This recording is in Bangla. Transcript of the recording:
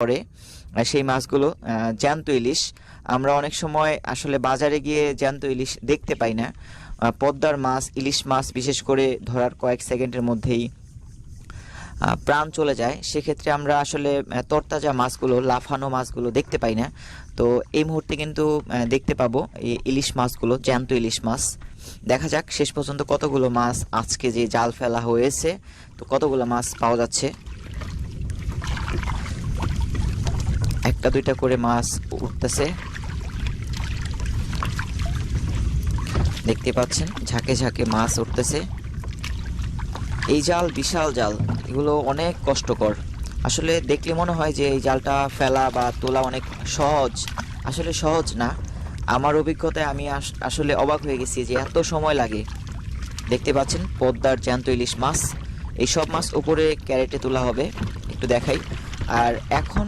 পরে সেই মাছগুলো জ্যান্ত ইলিশ। আমরা অনেক সময় আসলে বাজারে গিয়ে জ্যান্ত ইলিশ দেখতে পাই না। পদ্মার মাছ, ইলিশ মাছ বিশেষ করে ধরার কয়েক সেকেন্ডের মধ্যেই প্রাণ চলে যায়। সেক্ষেত্রে আমরা আসলে তরতাজা মাছগুলো, লাফানো মাছগুলো দেখতে পাই না। তো এই মুহূর্তে কিন্তু দেখতে পাবো এই ইলিশ মাছগুলো, জ্যান্ত ইলিশ মাছ। দেখা যাক শেষ পর্যন্ত কতগুলো মাছ আজকে যে জাল ফেলা হয়েছে, তো কতগুলো মাছ পাওয়া যাচ্ছে। একটা দুইটা করে মাছ উঠতেছে, দেখতে পাচ্ছেন ঝাঁকে ঝাঁকে মাছ উঠতেছে। এই জাল বিশাল জাল, এগুলো অনেক কষ্টকর। আসলে দেখলে মনে হয় যে এই জালটা ফেলা বা তোলা অনেক সহজ, আসলে সহজ না। আমার অভিজ্ঞতায় আমি আসলে অবাক হয়ে গেছি যে এত সময় লাগে। দেখতে পাচ্ছেন পদ্মার জ্যান্ত ইলিশ মাছ। এই সব মাছ উপরে ক্যারেটে তোলা হবে, একটু দেখাই। আর এখন